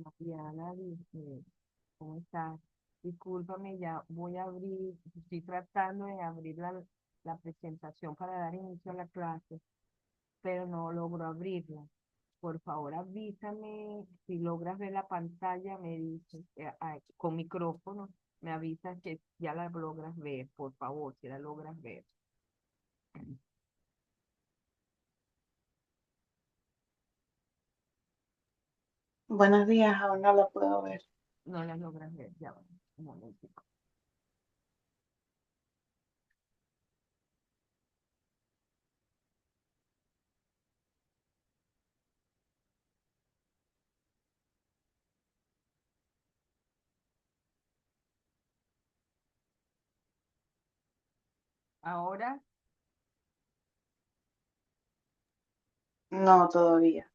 Mariana, dice, ¿cómo estás? Discúlpame, ya voy a abrir, estoy tratando de abrir la presentación para dar inicio a la clase, pero no logro abrirla. Por favor, avísame si logras ver la pantalla, me dices, con micrófono, me avisas que ya la logras ver, por favor, si la logras ver. Buenos días, aún no lo puedo ver. No la logras ver, ya va, un momentico. Ahora, No, todavía.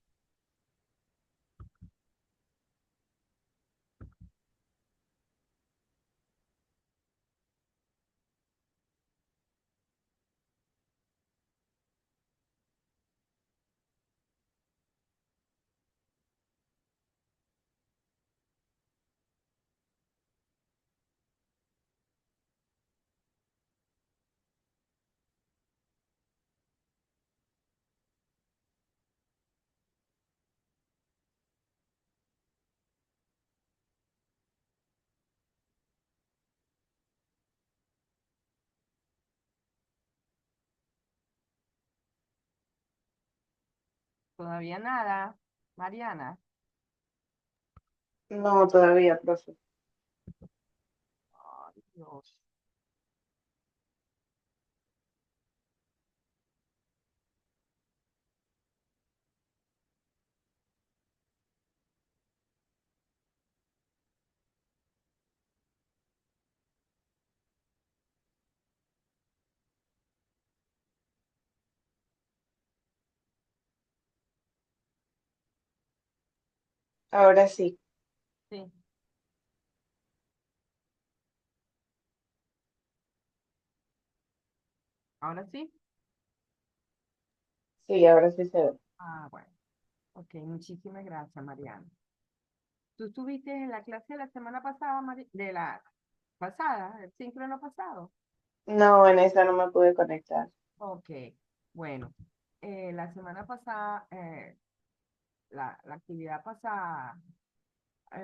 todavía nada, Mariana. No, todavía, profe. Ay, Dios. Ahora sí. Sí, ahora sí. Sí, ahora sí se ve. Ah, bueno. Ok, muchísimas gracias, Mariana. ¿Tú estuviste en la clase de la semana pasada, de la pasada, el síncrono pasado? No, en esa no me pude conectar. Ok, bueno. La semana pasada, la actividad pasada,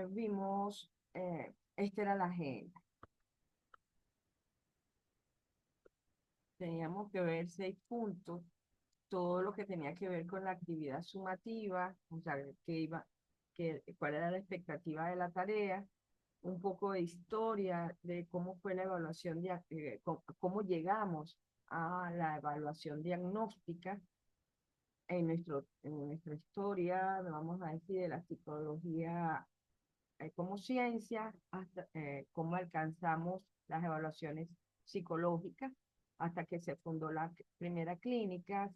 vimos, esta era la agenda. Teníamos que ver 6 puntos, todo lo que tenía que ver con la actividad sumativa, o sea, cuál era la expectativa de la tarea, un poco de historia de cómo fue la evaluación, cómo llegamos a la evaluación diagnóstica en nuestra historia, vamos a decir, de la psicología como ciencia, hasta cómo alcanzamos las evaluaciones psicológicas hasta que se fundó la primera clínica,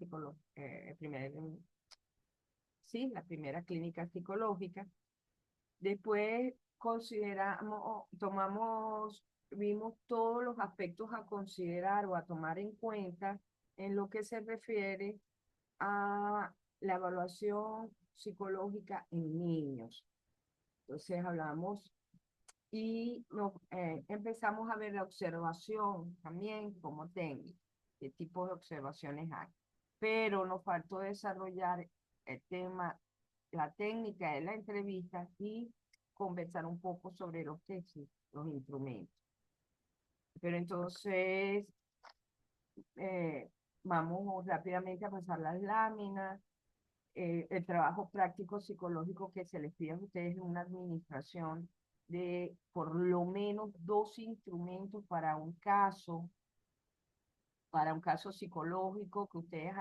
sí, la primera clínica psicológica. Después vimos todos los aspectos a considerar o a tomar en cuenta en lo que se refiere a la evaluación psicológica en niños. Entonces hablamos empezamos a ver la observación también como técnica, qué tipo de observaciones hay. Pero nos faltó desarrollar el tema, la técnica de la entrevista y conversar un poco sobre los textos, los instrumentos. Pero entonces vamos rápidamente a pasar las láminas, el trabajo práctico psicológico que se les pide a ustedes en una administración de por lo menos 2 instrumentos para un caso psicológico que ustedes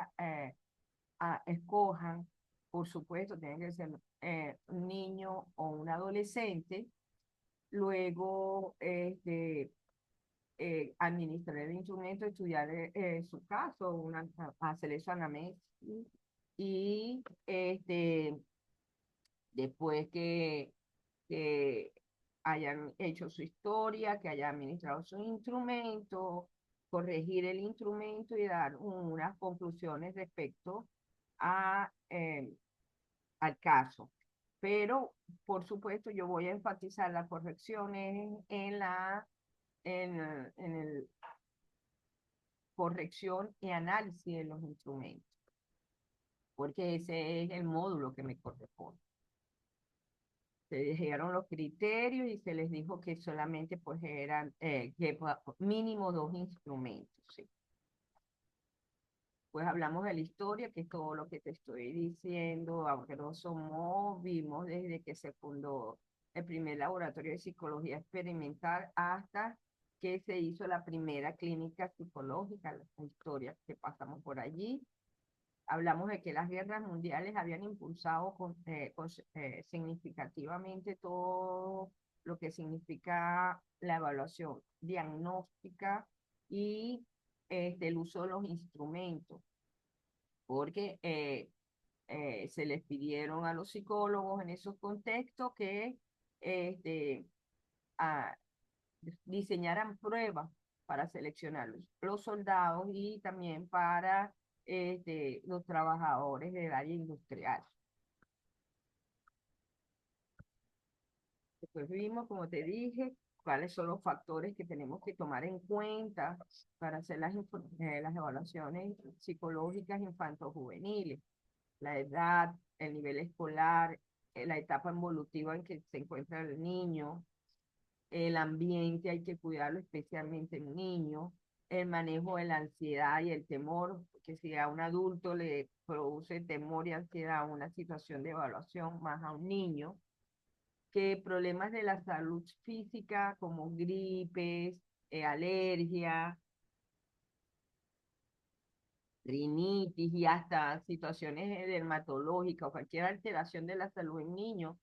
escojan. Por supuesto, tiene que ser un niño o un adolescente. Luego, administrar el instrumento, estudiar su caso, hacer su anamnesis y después que hayan hecho su historia, que hayan administrado su instrumento, corregir el instrumento y dar unas conclusiones respecto a, al caso. Pero, por supuesto, yo voy a enfatizar las correcciones en el corrección y análisis de los instrumentos, porque ese es el módulo que me corresponde. Se dijeron los criterios y se les dijo que solamente pues eran mínimo 2 instrumentos, ¿sí? Pues hablamos de la historia, que es todo lo que te estoy diciendo, a grosso modo, vimos desde que se fundó el primer laboratorio de psicología experimental hasta que se hizo la primera clínica psicológica, la historia que pasamos por allí. Hablamos de que las guerras mundiales habían impulsado significativamente todo lo que significa la evaluación diagnóstica y el uso de los instrumentos, porque se les pidieron a los psicólogos en esos contextos que este, a- diseñaran pruebas para seleccionar los soldados y también para los trabajadores del área industrial. Después vimos, como te dije, cuáles son los factores que tenemos que tomar en cuenta para hacer las evaluaciones psicológicas infanto-juveniles: la edad, el nivel escolar, la etapa evolutiva en que se encuentra el niño, el ambiente, hay que cuidarlo especialmente en niños, el manejo de la ansiedad y el temor, que si a un adulto le produce temor y ansiedad una situación de evaluación, más a un niño, que problemas de la salud física como gripes, alergia, rinitis y hasta situaciones dermatológicas o cualquier alteración de la salud en niños,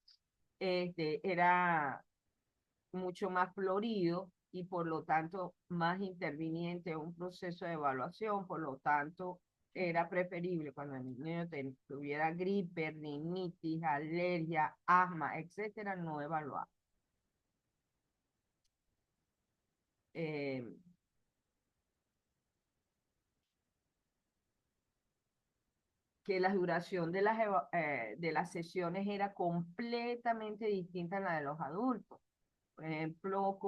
era mucho más florido y por lo tanto más interviniente en un proceso de evaluación. Por lo tanto, era preferible cuando el niño tuviera gripe, rinitis, alergia, asma, etcétera, no evaluar. Eh, que la duración de las sesiones era completamente distinta a la de los adultos. Por ejemplo,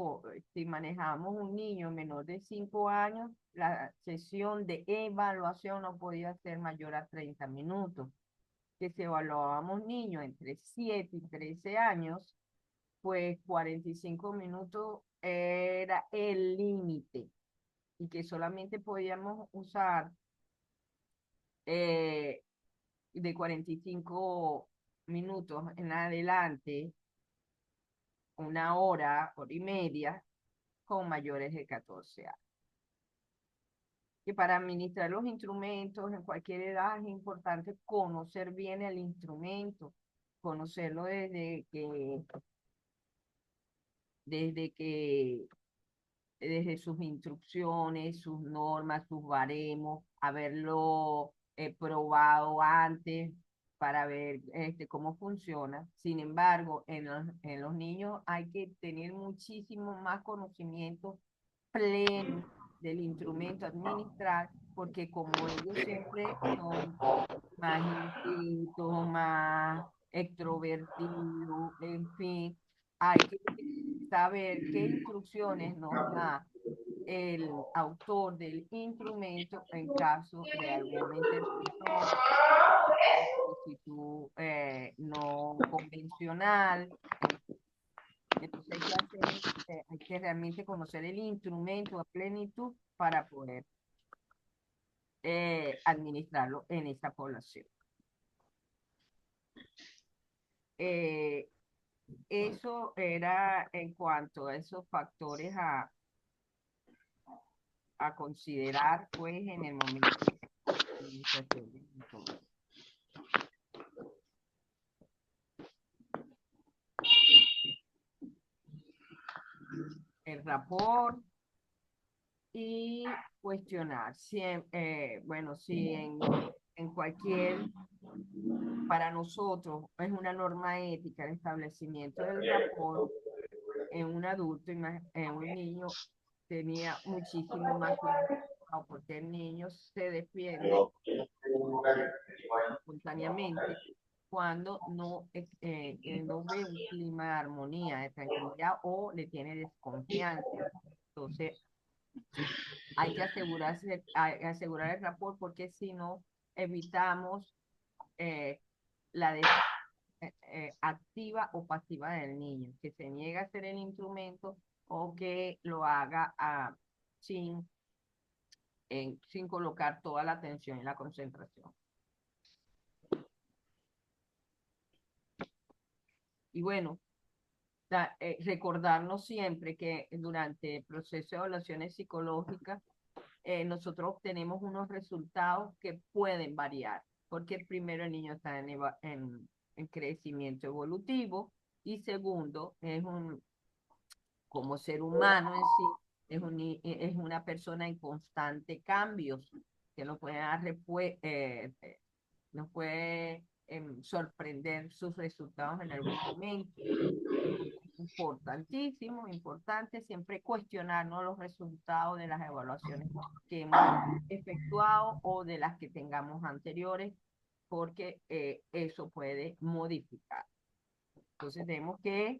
si manejamos un niño menor de 5 años, la sesión de evaluación no podía ser mayor a 30 minutos. Que si evaluábamos niños entre 7 y 13 años, pues 45 minutos era el límite y que solamente podíamos usar eh, de 45 minutos en adelante, una hora y media, con mayores de 14 años. Que para administrar los instrumentos en cualquier edad es importante conocer bien el instrumento, conocerlo desde que desde sus instrucciones, sus normas, sus baremos, haberlo probado antes para ver cómo funciona. Sin embargo, en los niños hay que tener muchísimo más conocimiento pleno del instrumento administrar, porque como ellos siempre son más inquietos, más extrovertidos, en fin, hay que saber qué instrucciones nos da el autor del instrumento en caso de alguna intervención, actitud no convencional. Entonces hay que realmente conocer el instrumento a plenitud para poder administrarlo en esta población. Eh, Eso era en cuanto a esos factores a considerar, pues, en el momento de la administración del instrumento. El rapport y cuestionar. Bueno, si en cualquier, para nosotros es una norma ética el establecimiento del rapport en un adulto, en un niño tenía muchísimo más significado, porque el niño se defiende espontáneamente cuando no ve un clima de armonía, de tranquilidad o le tiene desconfianza. Entonces, hay que asegurar el rapport porque si no, evitamos eh, la activa o pasiva del niño, que se niega a hacer el instrumento o que lo haga sin, sin colocar toda la atención y la concentración. Y bueno, recordarnos siempre que durante el proceso de evaluaciones psicológicas, nosotros obtenemos unos resultados que pueden variar, porque primero el niño está en crecimiento evolutivo y segundo, como ser humano en sí, es una persona en constante cambios, que nos puede sorprender sus resultados en algún momento. Importantísimo, importante siempre cuestionarnos los resultados de las evaluaciones que hemos efectuado o de las que tengamos anteriores, porque eso puede modificar. Entonces tenemos que,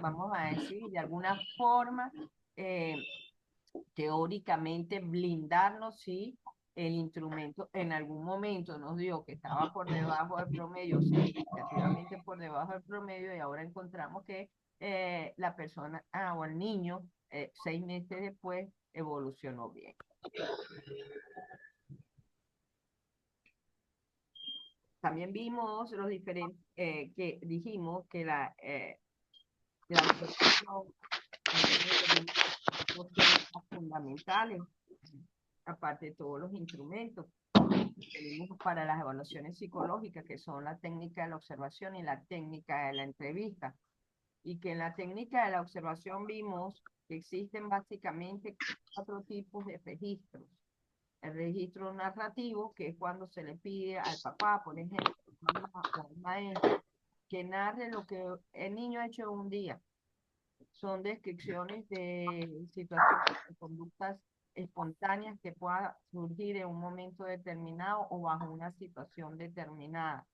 vamos a decir, de alguna forma, eh, teóricamente blindarnos si el instrumento en algún momento nos dio que estaba por debajo del promedio, significativamente por debajo del promedio, y ahora encontramos que la persona o el niño 6 meses después evolucionó bien. También vimos los diferentes, que dijimos que la observación tiene dos técnicas fundamentales, aparte de todos los instrumentos. Tenemos para las evaluaciones psicológicas, que son la técnica de la observación y la técnica de la entrevista. Y que en la técnica de la observación vimos que existen básicamente 4 tipos de registros. El registro narrativo, que es cuando se le pide al papá, por ejemplo, mamá o al maestro, que narre lo que el niño ha hecho un día. Son descripciones de situaciones, de conductas espontáneas que puedan surgir en un momento determinado o bajo una situación determinada.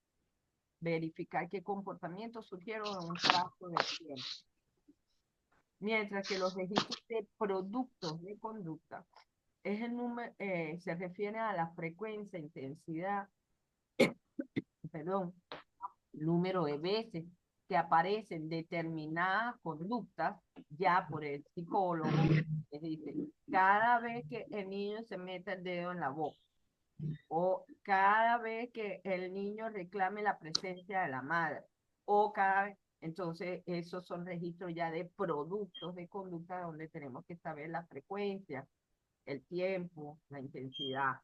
Verificar qué comportamientos surgieron en un plazo de tiempo. Mientras que los registros de productos de conducta es el número, se refiere a la frecuencia, intensidad, perdón, número de veces que aparecen determinadas conductas ya por el psicólogo. Es decir, cada vez que el niño se mete el dedo en la boca o cada vez que el niño reclame la presencia de la madre o cada vez, entonces esos son registros ya de productos de conducta donde tenemos que saber la frecuencia, el tiempo, la intensidad.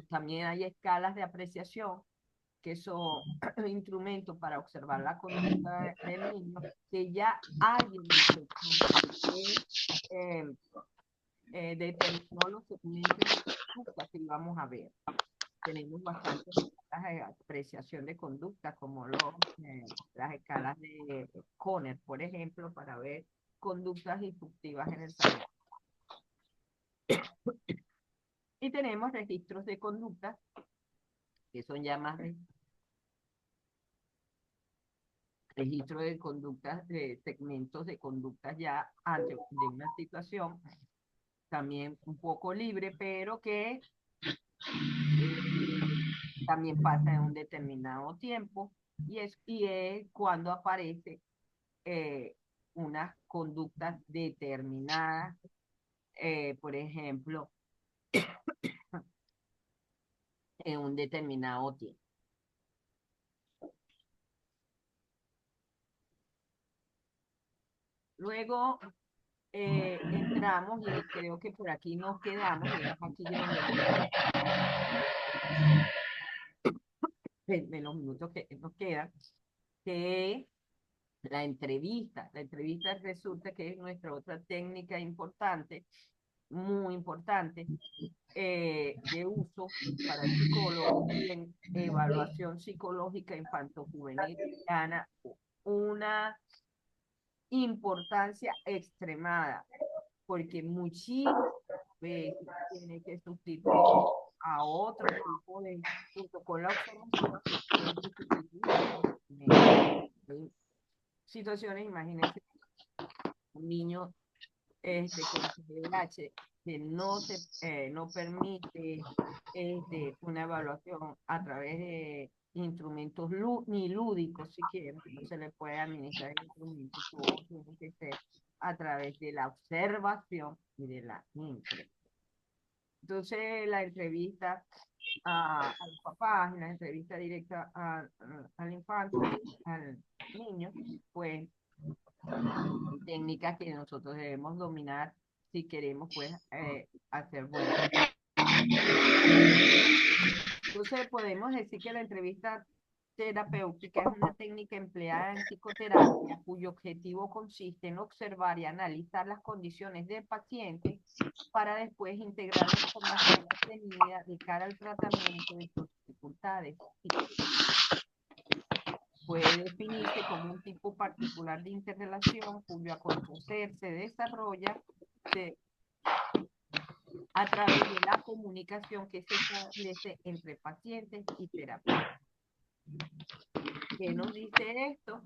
También hay escalas de apreciación que son instrumentos para observar la conducta del niño, que ya alguien determinó los segmentos de conducta que íbamos a ver. Tenemos bastantes escalas de apreciación de conducta, como las escalas de Conner, por ejemplo, para ver conductas disruptivas en el salón. Y tenemos registros de conducta, que son ya más registro de conductas, de segmentos de conductas ya antes de una situación, también un poco libre, pero que también pasa en un determinado tiempo, y es cuando aparece unas conductas determinadas, por ejemplo, en un determinado tiempo. Luego entramos, y creo que por aquí nos quedamos, y es aquí donde voy a en los minutos que nos quedan, que la entrevista. La entrevista resulta que es nuestra otra técnica importante, muy importante, de uso para el psicólogo, y en evaluación psicológica infanto-juvenil gana una importancia extremada, porque muchísimas veces tiene que sustituir a otro tipo de, junto con la observación, es distinguir situaciones, imagínense, un niño con TDAH que no permite una evaluación a través de instrumentos ni lúdicos siquiera, no se le puede administrar instrumentos, todo tiene que ser a través de la observación y de la impresión. Entonces, la entrevista a los papás, la entrevista directa al infante, al niño, pues técnicas que nosotros debemos dominar si queremos pues hacer buenas. Entonces podemos decir que la entrevista terapéutica es una técnica empleada en psicoterapia cuyo objetivo consiste en observar y analizar las condiciones del paciente para después integrar la información obtenida de cara al tratamiento de sus dificultades. Puede definirse como un tipo particular de interrelación cuyo acontecer se desarrolla a través de la comunicación que se establece entre pacientes y terapeutas. ¿Qué nos dice esto?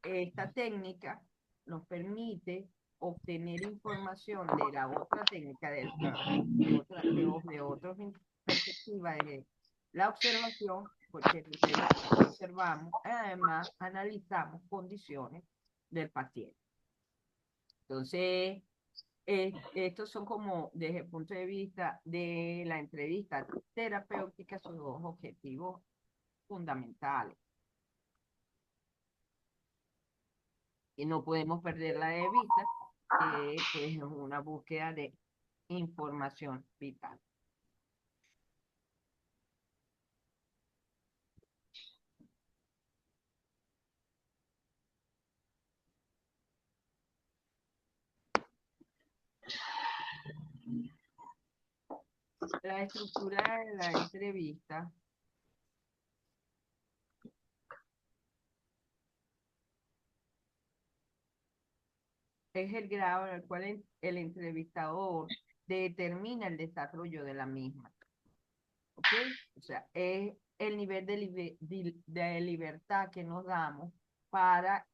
Esta técnica nos permite obtener información de la otra técnica, de otras perspectivas de la observación, porque observamos, además analizamos condiciones del paciente. Entonces, estos son como, desde el punto de vista de la entrevista terapéutica, sus dos objetivos fundamentales. Y no podemos perderla de vista, que pues, es una búsqueda de información vital. La estructura de la entrevista es el grado en el cual el entrevistador determina el desarrollo de la misma. ¿Ok? O sea, es el nivel de libertad que nos damos para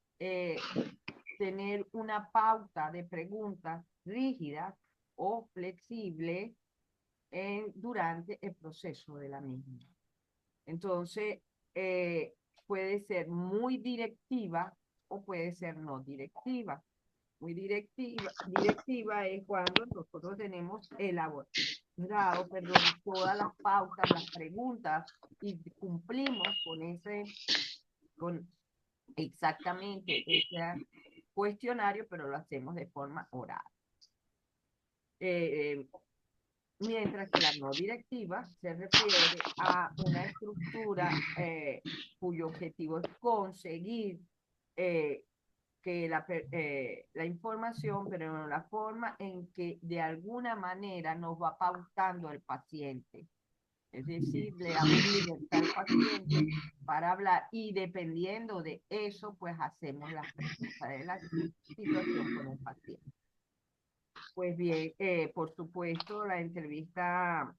tener una pauta de preguntas rígidas o flexibles durante el proceso de la misma. Entonces, puede ser muy directiva o puede ser no directiva. Muy directiva es cuando nosotros tenemos elaborado, todas las pautas, las preguntas y cumplimos con exactamente ese cuestionario, pero lo hacemos de forma oral. Mientras que la no directiva se refiere a una estructura cuyo objetivo es conseguir que la información, pero en la forma en que de alguna manera nos va pautando el paciente. Es decir, le damos libertad al paciente para hablar y dependiendo de eso, pues hacemos las preguntas de la situación con el paciente. Pues bien, por supuesto, la entrevista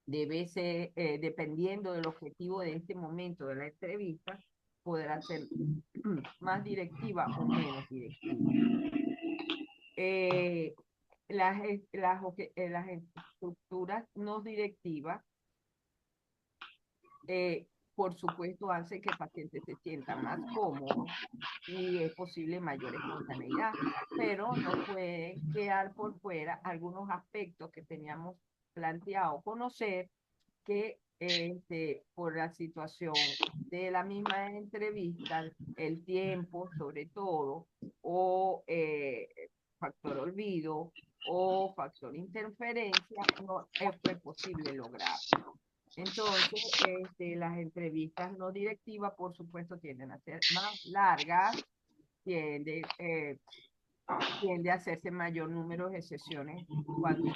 debe ser, dependiendo del objetivo de este momento de la entrevista, podrá ser más directiva o menos directiva. Las estructuras no directivas, por supuesto, hacen que el paciente se sienta más cómodo y es posible mayor espontaneidad, pero no puede quedar por fuera algunos aspectos que teníamos planteado conocer que por la situación de la misma entrevista, el tiempo sobre todo, o factor olvido, o factor interferencia, no fue posible lograr. Entonces, las entrevistas no directivas, por supuesto, tienden a ser más largas, tiende a hacerse mayor número de sesiones cuando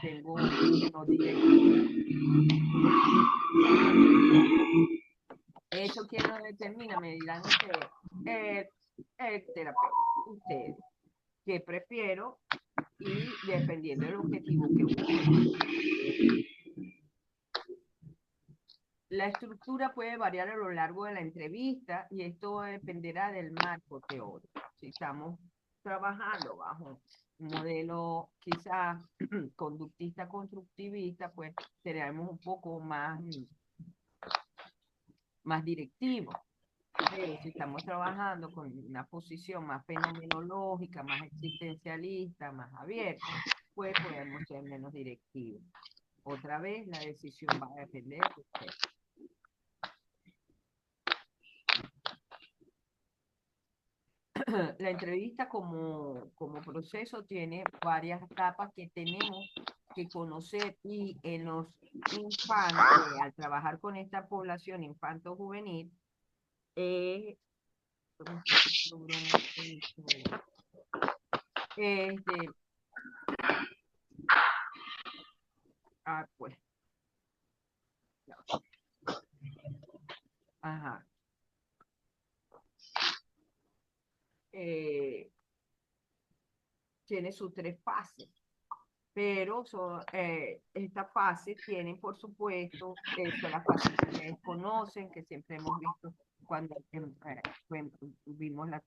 tengo no directivo. ¿Eso quién lo determina? Me dirán ustedes, el terapeuta, ustedes. ¿Qué prefiero? y dependiendo del objetivo que busque. La estructura puede variar a lo largo de la entrevista y esto dependerá del marco teórico. Si estamos trabajando bajo un modelo quizás conductista constructivista, pues seremos un poco más directivos. Pero si estamos trabajando con una posición más fenomenológica, más existencialista, más abierta, pues podemos ser menos directivos. Otra vez, la decisión va a depender de usted. La entrevista como proceso tiene varias etapas que tenemos que conocer y en los infantes, al trabajar con esta población infanto-juvenil, ¿cómo se llama esto? Este, pues, ajá, eh, tiene sus tres fases. Pero estas fases tienen, por supuesto, son las fases que ustedes conocen, que siempre hemos visto cuando vimos la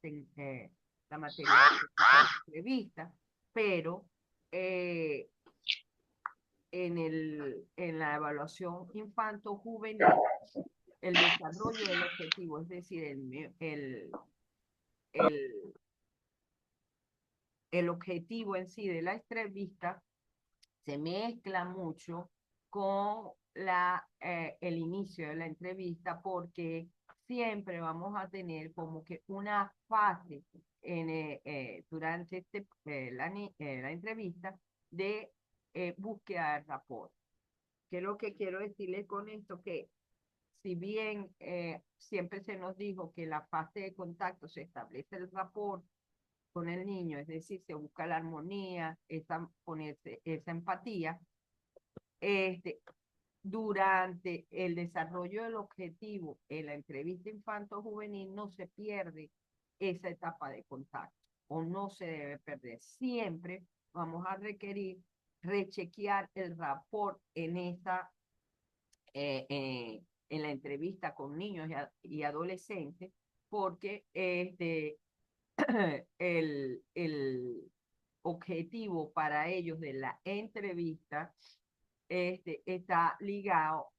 materia de entrevista, pero eh, en la evaluación infanto-juvenil, el desarrollo del objetivo, es decir, el, el objetivo en sí de la entrevista se mezcla mucho con el inicio de la entrevista porque siempre vamos a tener como que una fase durante la entrevista de búsqueda de rapport. ¿Qué es lo que quiero decirles con esto? Que si bien siempre se nos dijo que la fase de contacto se establece el rapport con el niño, es decir, se busca la armonía, ponerse esa empatía, este, durante el desarrollo del objetivo en la entrevista infanto-juvenil no se pierde esa etapa de contacto o no se debe perder. Siempre vamos a requerir rechequear el rapport en la entrevista con niños y adolescentes porque el objetivo para ellos de la entrevista está ligado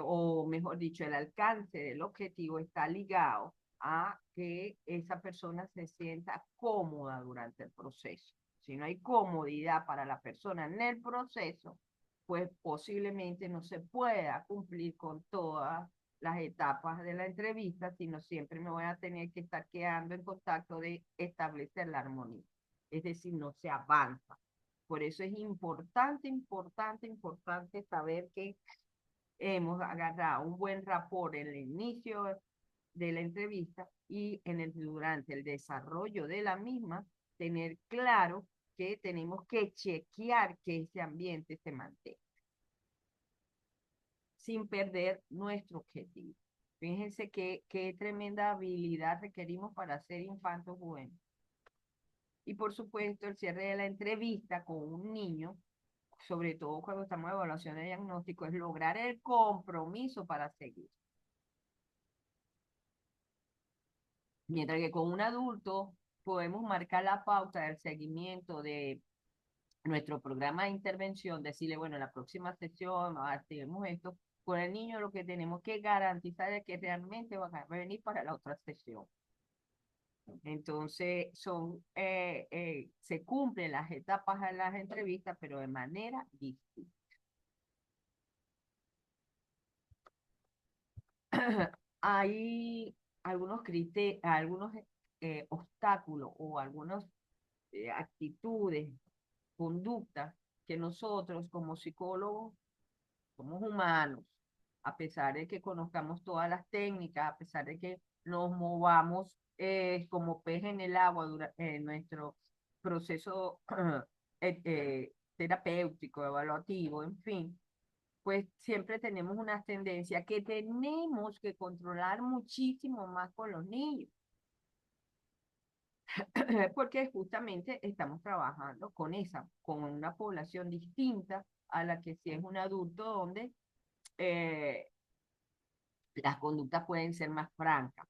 o mejor dicho, el alcance del objetivo está ligado a que esa persona se sienta cómoda durante el proceso. Si no hay comodidad para la persona en el proceso, pues posiblemente no se pueda cumplir con todas las etapas de la entrevista, sino siempre me voy a tener que estar quedando en contacto de establecer la armonía. Es decir, no se avanza. Por eso es importante, importante, importante saber que hemos agarrado un buen rapport en el inicio de la entrevista y durante el desarrollo de la misma, tener claro que tenemos que chequear que ese ambiente se mantenga sin perder nuestro objetivo. Fíjense qué tremenda habilidad requerimos para ser infantos buenos. Y por supuesto, el cierre de la entrevista con un niño, sobre todo cuando estamos en evaluación de diagnóstico, es lograr el compromiso para seguir. Mientras que con un adulto podemos marcar la pauta del seguimiento de nuestro programa de intervención, decirle, bueno, en la próxima sesión hacemos esto. Con el niño lo que tenemos que garantizar es que realmente va a venir para la otra sesión. Entonces, se cumplen las etapas de las entrevistas, pero de manera distinta. Hay algunos obstáculos o algunas actitudes, conductas que nosotros como psicólogos somos humanos, a pesar de que conozcamos todas las técnicas, a pesar de que nos movamos como pez en el agua en nuestro proceso terapéutico, evaluativo, en fin, pues siempre tenemos una tendencia que tenemos que controlar muchísimo más con los niños. porque justamente estamos trabajando con una población distinta a la que si es un adulto donde eh, las conductas pueden ser más francas.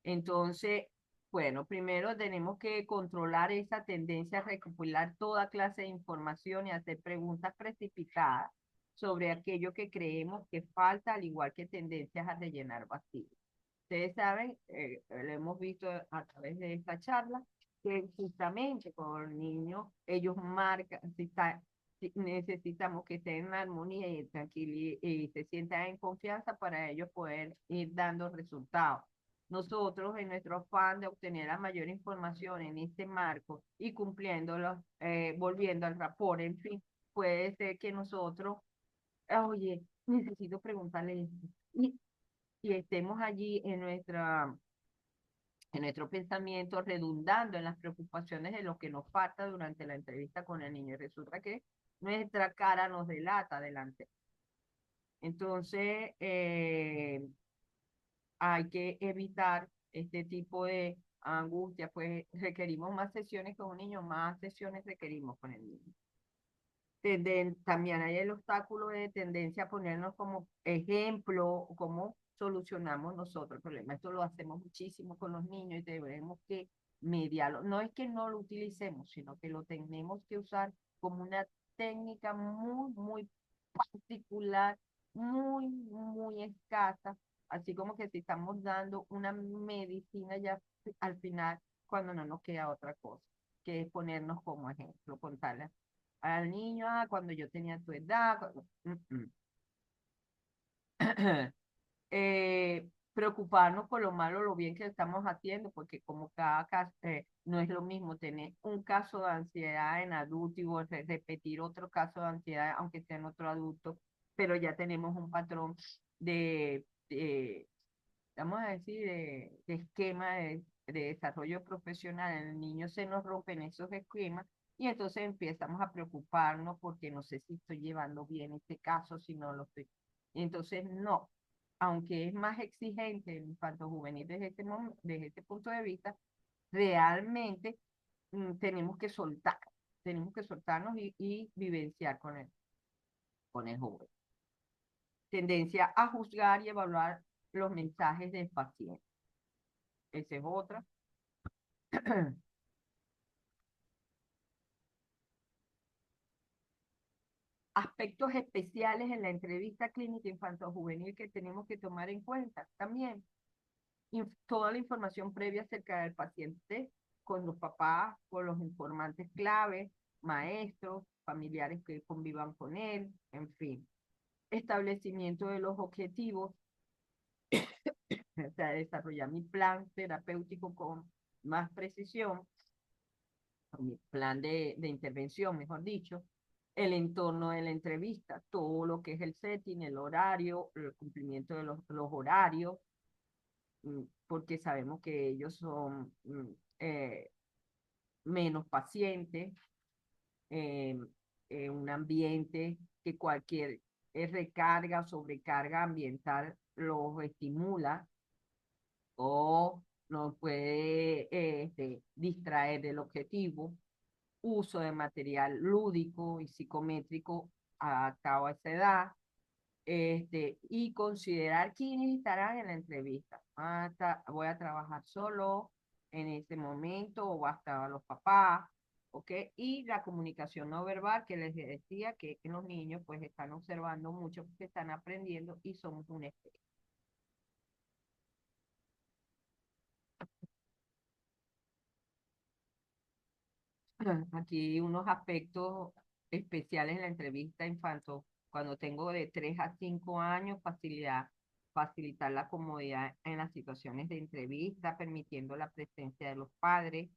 Entonces, bueno, primero tenemos que controlar esa tendencia a recopilar toda clase de información y hacer preguntas precipitadas sobre aquello que creemos que falta, al igual que tendencias a rellenar vacíos. Ustedes saben, lo hemos visto a través de esta charla, que justamente con los niños, ellos marcan, si necesitamos que estén en armonía y tranquilidad y se sientan en confianza para ellos poder ir dando resultados. Nosotros, en nuestro afán de obtener la mayor información en este marco y cumpliéndolo, volviendo al rapport, en fin, puede ser que nosotros, oye, necesito preguntarle esto. Y estemos allí en nuestro pensamiento redundando en las preocupaciones de lo que nos falta durante la entrevista con el niño. Y resulta que nuestra cara nos delata delante. Entonces, hay que evitar este tipo de angustia, pues requerimos más sesiones con un niño, más sesiones requerimos con el niño. También hay el obstáculo de tendencia a ponernos como ejemplo, cómo solucionamos nosotros el problema. Esto lo hacemos muchísimo con los niños y tenemos que mediarlo. No es que no lo utilicemos, sino que lo tenemos que usar como una técnica muy, muy particular, muy, muy escasa, así como que si estamos dando una medicina ya al final, cuando no nos queda otra cosa, que es ponernos como ejemplo, contarle al niño, ah, cuando yo tenía tu edad, preocuparnos por lo malo o lo bien que estamos haciendo, porque como cada caso, no es lo mismo tener un caso de ansiedad en adulto y repetir otro caso de ansiedad, aunque sea en otro adulto, pero ya tenemos un patrón de vamos a decir, de esquema de desarrollo profesional. En el niño se nos rompen esos esquemas y entonces empezamos a preocuparnos porque no sé si estoy llevando bien este caso, si no lo estoy. Y entonces, no, aunque es más exigente el infanto juvenil desde este punto de vista, realmente tenemos que soltar, tenemos que soltarnos y vivenciar con el joven. Tendencia a juzgar y evaluar los mensajes del paciente. Esa es otra. Aspectos especiales en la entrevista clínica infanto-juvenil que tenemos que tomar en cuenta también. Toda la información previa acerca del paciente con los papás, con los informantes clave, maestros, familiares que convivan con él, en fin. Establecimiento de los objetivos, o sea, desarrollar mi plan terapéutico con más precisión, mi plan de intervención, mejor dicho, el entorno de la entrevista, todo lo que es el setting, el horario, el cumplimiento de los horarios, porque sabemos que ellos son eh, menos pacientes, eh, un ambiente que cualquier recarga o sobrecarga ambiental los estimula o nos puede distraer del objetivo, uso de material lúdico y psicométrico adaptado a esa edad, y considerar quiénes estarán en la entrevista. Voy a trabajar solo en este momento o basta los papás, ¿ok? Y la comunicación no verbal que les decía que los niños pues están observando mucho porque están aprendiendo y somos un espejo. Aquí unos aspectos especiales en la entrevista infanto, cuando tengo de 3 a 5 años, facilitar la comodidad en las situaciones de entrevista, permitiendo la presencia de los padres,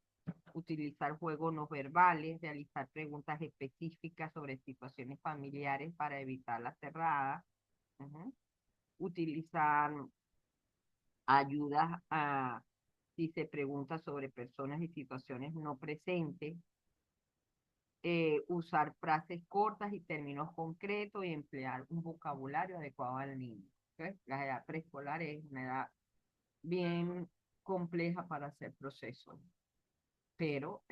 utilizar juegos no verbales, realizar preguntas específicas sobre situaciones familiares para evitar las cerradas, utilizar ayudas si se pregunta sobre personas y situaciones no presentes, usar frases cortas y términos concretos y emplear un vocabulario adecuado al niño. ¿Okay? La edad preescolar es una edad bien compleja para hacer procesos. pero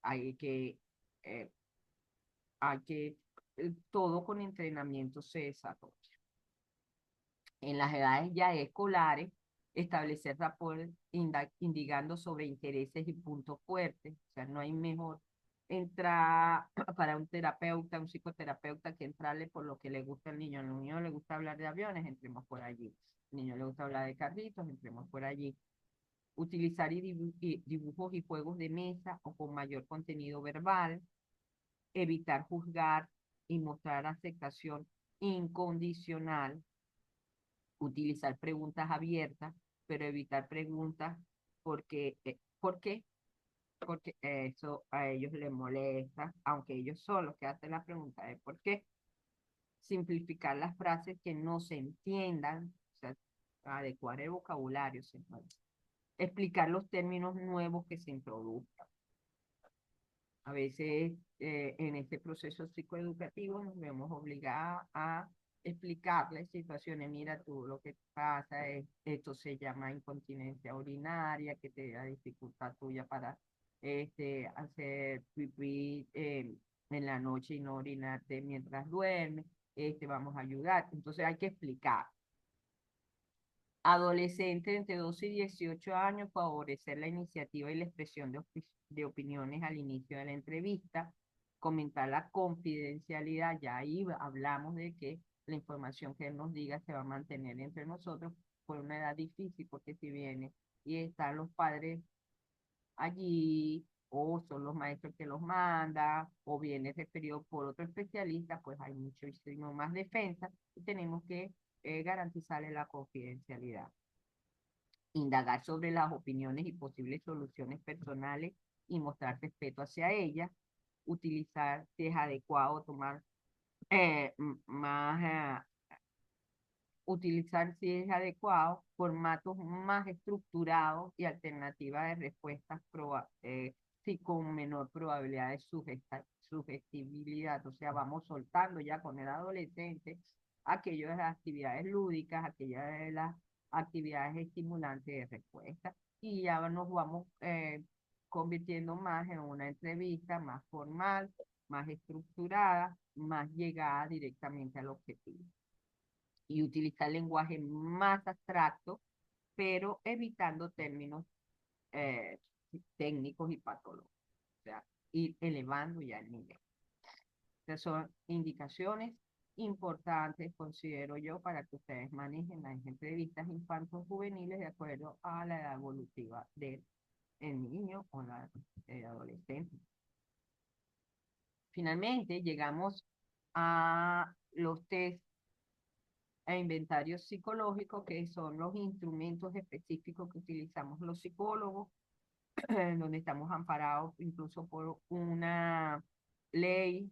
hay que, eh, hay que, todo con entrenamiento se desarrolla. En las edades ya escolares, establecer rapport indicando sobre intereses y puntos fuertes. O sea, no hay mejor entrar para un terapeuta, un psicoterapeuta, que entrarle por lo que le gusta al niño. Al niño le gusta hablar de aviones, entremos por allí. Al niño le gusta hablar de carritos, entremos por allí. Utilizar dibujos y juegos de mesa o con mayor contenido verbal. Evitar juzgar y mostrar aceptación incondicional. Utilizar preguntas abiertas, pero evitar preguntas ¿por qué? Porque eso a ellos les molesta, aunque ellos son los que hacen la pregunta de por qué. Simplificar las frases que no se entiendan, o sea, adecuar el vocabulario, señores. Explicar los términos nuevos que se introduzcan. A veces en este proceso psicoeducativo nos vemos obligados a explicarles situaciones. Mira tú, lo que pasa es, esto se llama incontinencia urinaria, que te da dificultad tuya para hacer pipí en la noche y no orinarte mientras duermes. Vamos a ayudar. Entonces hay que explicar. Adolescente entre 12 y 18 años, favorecer la iniciativa y la expresión de opiniones al inicio de la entrevista, comentar la confidencialidad, ya ahí hablamos de que la información que él nos diga se va a mantener entre nosotros por una edad difícil, porque si viene y están los padres allí, o son los maestros que los mandan, o viene referido por otro especialista, pues hay muchísimo más defensa y tenemos que garantizarle la confidencialidad. Indagar sobre las opiniones y posibles soluciones personales y mostrar respeto hacia ellas. Utilizar, si es adecuado, tomar más utilizar, si es adecuado, formatos más estructurados y alternativas de respuestas sí, con menor probabilidad de sugestibilidad. O sea, vamos soltando ya con el adolescente aquellas de las actividades lúdicas, aquellas de las actividades estimulantes de respuesta, y ya nos vamos convirtiendo más en una entrevista más formal, más estructurada, más llegada directamente al objetivo, y utilizar lenguaje más abstracto, pero evitando términos eh, técnicos y patológicos, o sea, ir elevando ya el nivel. Estas son indicaciones importantes, considero yo, para que ustedes manejen las entrevistas infantos juveniles de acuerdo a la edad evolutiva del niño o la adolescente. Finalmente, llegamos a los test e inventarios psicológicos, que son los instrumentos específicos que utilizamos los psicólogos, donde estamos amparados incluso por una ley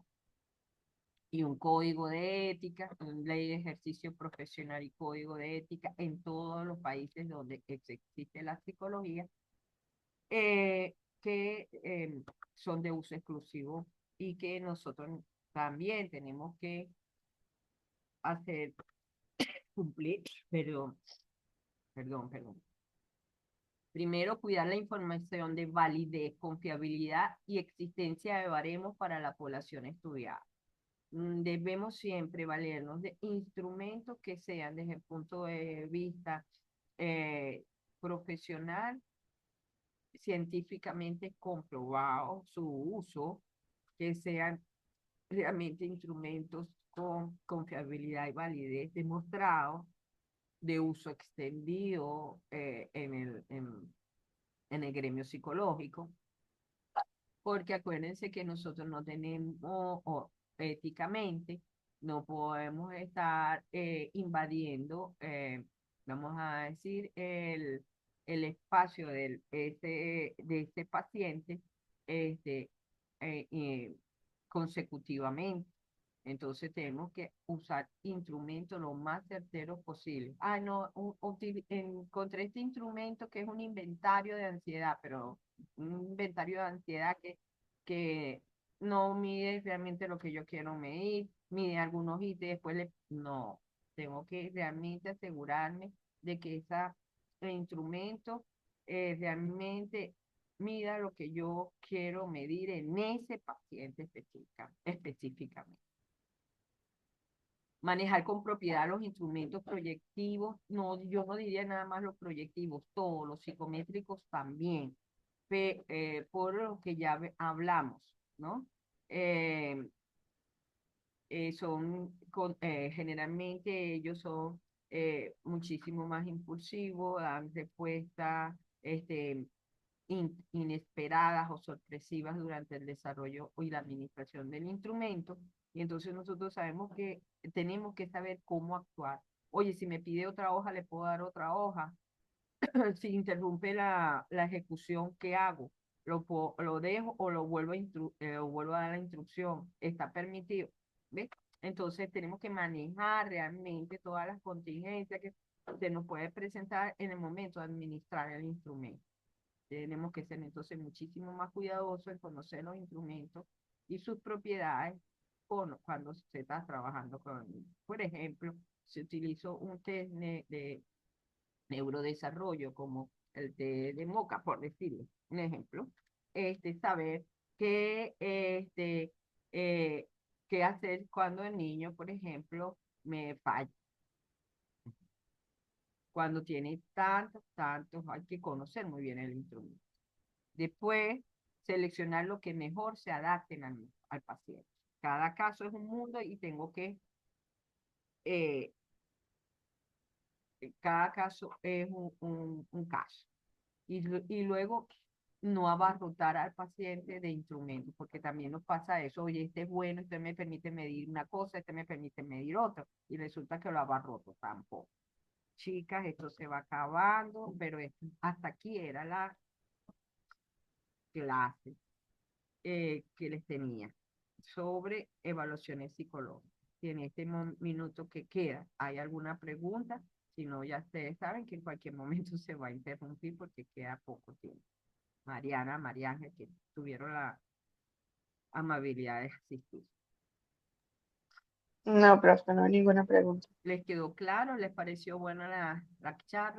y un código de ética, una ley de ejercicio profesional y código de ética en todos los países donde existe la psicología, que son de uso exclusivo y que nosotros también tenemos que hacer cumplir, pero, perdón. Primero, cuidar la información de validez, confiabilidad y existencia de baremos para la población estudiada. Debemos siempre valernos de instrumentos que sean desde el punto de vista eh, profesional, científicamente comprobado su uso, que sean realmente instrumentos con confiabilidad y validez demostrado, de uso extendido en el gremio psicológico, porque acuérdense que nosotros no tenemos, o éticamente, no podemos estar invadiendo, vamos a decir, el espacio de este paciente este, consecutivamente. Entonces tenemos que usar instrumentos lo más certeros posible. Ah, no, encontré este instrumento que es un inventario de ansiedad, pero un inventario de ansiedad que no mide realmente lo que yo quiero medir, mide algunos ítems, después no, tengo que realmente asegurarme de que ese instrumento realmente mida lo que yo quiero medir en ese paciente específicamente. Manejar con propiedad los instrumentos proyectivos, no, yo no diría nada más los proyectivos, todos los psicométricos también, por lo que ya hablamos, ¿no? Eh, generalmente ellos son muchísimo más impulsivos, dan respuestas inesperadas o sorpresivas durante el desarrollo y la administración del instrumento. Y entonces nosotros sabemos que tenemos que saber cómo actuar. Oye, si me pide otra hoja, le puedo dar otra hoja. Si interrumpe la ejecución, ¿qué hago? Lo dejo o o vuelvo a dar la instrucción. Está permitido. ¿Ves? Entonces tenemos que manejar realmente todas las contingencias que se nos puede presentar en el momento de administrar el instrumento. Tenemos que ser entonces muchísimo más cuidadosos en conocer los instrumentos y sus propiedades cuando se está trabajando con el niño. Por ejemplo, se utilizó un test de neurodesarrollo como el de MOCA, por decirlo, un ejemplo, saber qué, eh, qué hacer cuando el niño, por ejemplo, me falla. Cuando tiene tantos, hay que conocer muy bien el instrumento. Después, seleccionar lo que mejor se adapte al paciente. Cada caso es un mundo y tengo que, eh, cada caso es un caso. Y luego no abarrotar al paciente de instrumentos, porque también nos pasa eso, oye, este es bueno, este me permite medir una cosa, este me permite medir otra, y resulta que lo abarroto tampoco. Chicas, esto se va acabando, pero hasta aquí era la clase que les tenía sobre evaluaciones psicológicas. Si en este minuto que queda hay alguna pregunta, si no, ya ustedes saben que en cualquier momento se va a interrumpir porque queda poco tiempo. Mariana, María Ángel, que tuvieron la amabilidad de asistir. No, profe, no hay ninguna pregunta. ¿Les quedó claro? ¿Les pareció buena la charla?